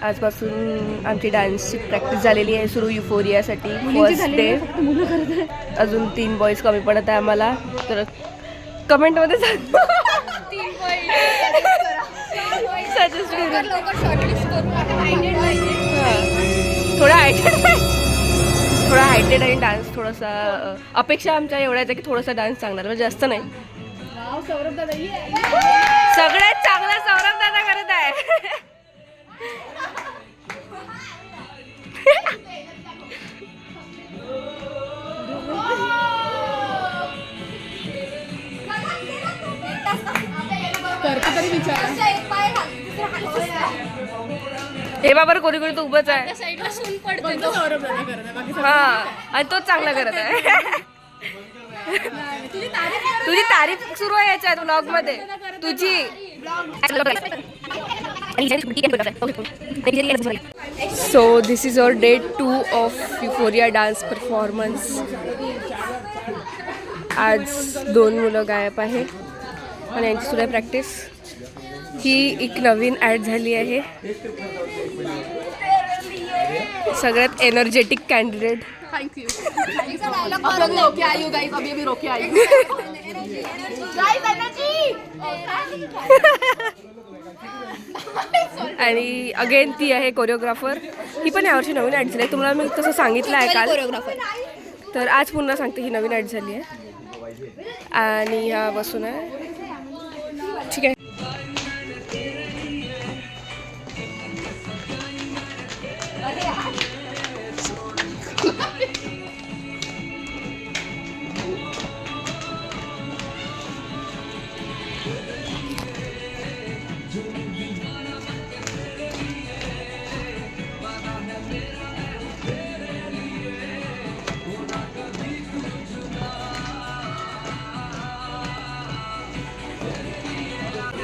आजपासून आमची डान्सची प्रॅक्टिस झालेली आहे सुरू युफोरियासाठी. First day. अजून 3 बॉईज कमी पडत आहे आम्हाला. तर कमेंटमध्ये सांग सजेस्ट थोडा हायटेड आणि डान्स थोडासा अपेक्षा आमच्या एवढ्याच की थोडासा डान्स चांगला म्हणजे जास्त नाही. सगळ्यात चांगला सौरभ दादा करत आहे. हे बाबर कोणी कोणी तो उभंच आहे. हा आणि तोच चांगला करत आहे. तुझी तारीफ सुरू आहे याच्या व्लॉग मध्ये तुझी. So this is our day 2 of euphoria dance performance. आज 2 मुलं गायब आहे आणि यांची सुरू आहे प्रॅक्टिस. ही एक नवीन ॲड झाली आहे. सगळ्यात एनर्जेटिक कॅन्डिडेट. Thank you. आणि अगेन ती आहे कोरिओग्राफर. ही पण यावर्षी नवीन ॲड झाली आहे. तुम्हाला मी तसं सांगितलं आहे काल कोरिओग्राफर. तर आज पुन्हा सांगते ही नवीन ॲड झाली आहे आणि ह्या बसून आहे. ठीक आहे.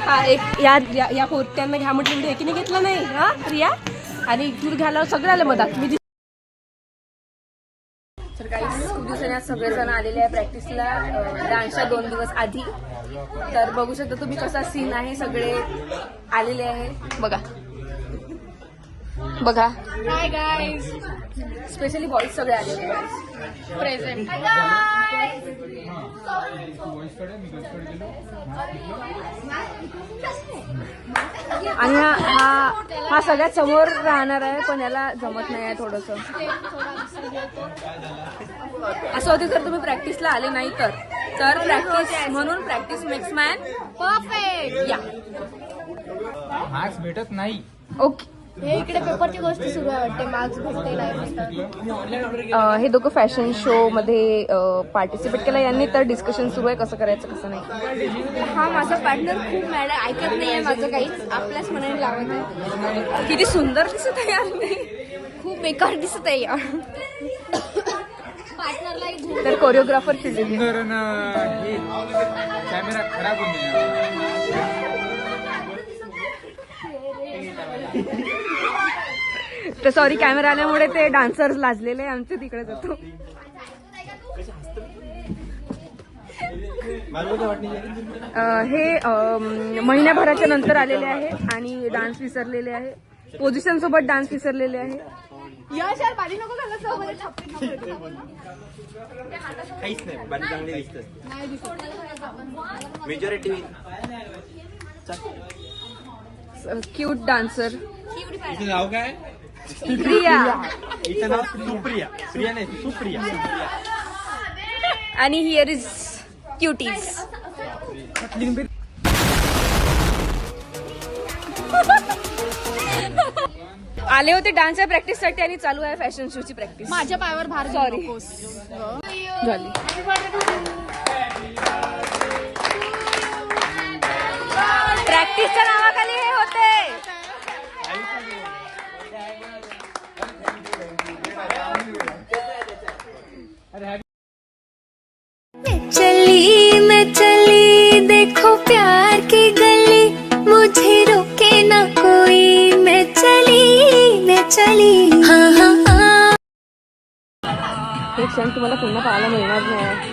हा एक या पोत्यांना घ्या म्हटलं म्हणजे एकीने घेतला नाही. हा प्रिया आणि तू घ्यायला सगळं आलं मधात. मी तर काही खूप दिवसांनी आज सगळेजण आलेले आहे प्रॅक्टिसला डान्सच्या 2 दिवस आधी. तर बघू शकता तुम्ही कसा सीन आहे. सगळे आलेले आहे बघा बघा. Hi guys. स्पेशली बॉईज सगळे आलेले आहेत प्रेझेंट. आणि हा सगळ्यात समोर राहणार आहे पण याला जमत नाही आहे थोडस. असं होते जर तुम्ही प्रॅक्टिसला आले नाही तर प्रॅक्टिस म्हणून प्रॅक्टिस मेक्स मॅन परफेक्ट. या मार्क्स भेटत नाही. ओके. हे इकडे पेपरची गोष्ट सुरू आहे वाटते. मार्क्स भेटते नाही. हे दोघं फॅशन शो मध्ये पार्टिसिपेट केलं यांनी. तर डिस्कशन सुरू आहे कसं करायचं कसं नाही. हा माझा पार्टनर खूप मॅड आहे. ऐकत नाही आहे माझं काहीच. आपल्याच मनाने लावत आहे. किती सुंदर दिसत आहे यार. खूप बेकार दिसत आहे यार. पार्टनरला तर कोरिओग्राफर सुंदर हे कॅमेरा खराब होऊन गेला. तर सॉरी कॅमेरा आल्यामुळे ते डान्सर्स लाजलेले आमचे तिकडे जातो. हे महिन्याभराच्या नंतर आलेले आहे आणि डान्स विसरलेले आहे. पोझिशन सोबत डान्स विसरलेले आहे. यश यार पाणी नको घालत जाऊ. मध्ये छापते काहीच नाही. बाकी चांगले दिसतात. नाही दिसत. Majority cute dancer. हिचं नाव काय? प्रिया. हिचं नाव सुप्रिया. प्रिया नाही सुप्रिया. आणि हिअर इज क्युटीज. आले होते डान्सच्या प्रॅक्टिससाठी आणि चालू आहे फॅशन शोची प्रॅक्टिस. माझ्या पायावर भार. सॉरी झाली. प्रॅक्टिसच्या नावाखाली हे होते. मैं चली देखो प्यार की गली. मुझे रोके ना कोई. मैं चली हाँ हाँ हाँ. हे क्षण तुम्हाला पुन्हा पाहायला मिळणार नाही.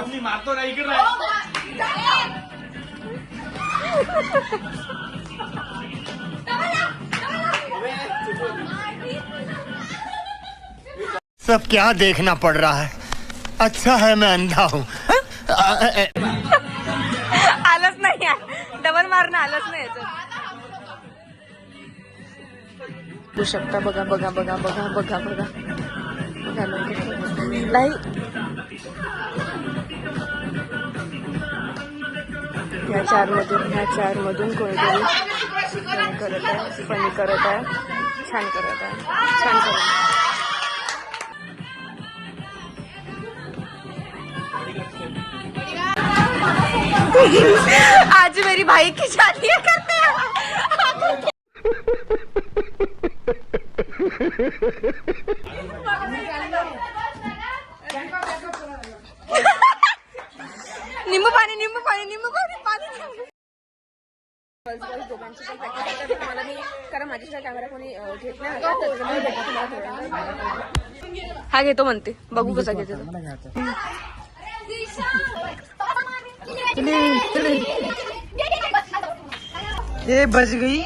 मी मारतो नाही इकडे सब क्या देखना पड़ रहा है। अच्छा है मैं अंधा हूँ। आलंच नाही डबल मारणं आलंच नाही याचं. बघू शकता. बघा बघा बघा बघा बघा बघा बघा नाही. ह्या चार मधून कोणीतरी करत आहे. फनी करत आहे. छान करत आहे. छान करत आहे. आज मेरी भाई की शादी करते हैं. निंबू पाणी निंबू पाणी निंबू पाणी पाणी. दोघांची पण प्रॅक्टिस करते मला मी, कारण माझ्याशिवाय कॅमेरा कोणी घेत नाही. हा घेतो म्हणते. बघू कसा घेतो. ये बच गई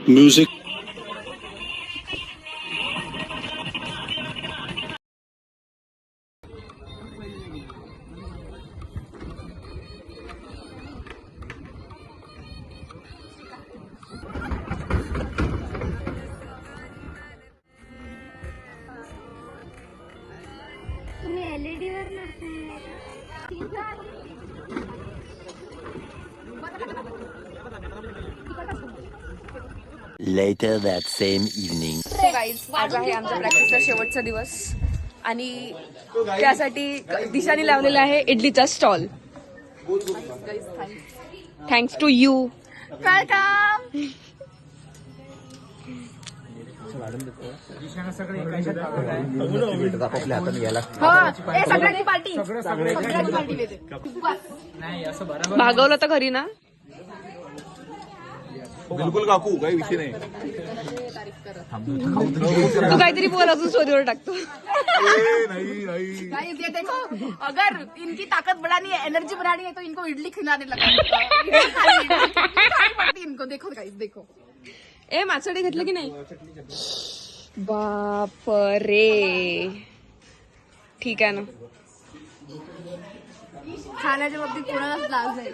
Music. तुम्ही LED वर Later that same evening. आज आहे आमच्या प्रॅक्टिसचा शेवटचा दिवस आणि त्यासाठी दिशाने लावलेला आहे इडलीचा stall. Thanks to you. Welcome. सगळे एका ह्याच्यात टाकत आहे. सगळ्यांची पार्टी नाही असं बरोबर भागवलं तर घरी ना. बिलकुल काकू काही विषय नाही. तू काहीतरी बोल अजून स्टोरीवर टाकतो. गाइस ये देखो, अगर इनकी ताकत बढ़ानी है, एनर्जी बढ़ानी है तो इनको इडली खिलाने लगा. इनको देखो गाइस देखो. ए मासवडी घेतलं की नाही. बाप रे. ठीक आहे ना. खाण्याच्या बाबतीत कोणालाच लाज नाही.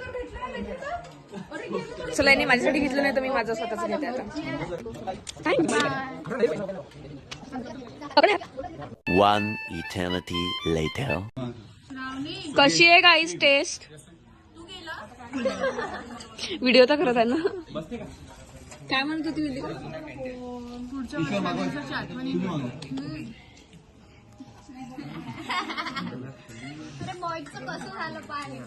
चला यांनी माझ्यासाठी घेतलं नाही तर मी माझं स्वतःच घेते आता. One eternity later. कशी आहे गाईस टेस्ट. व्हिडिओ तर करत आहे ना. काय म्हणत होती व्हिडिओ. कसं झालं पाहिजे.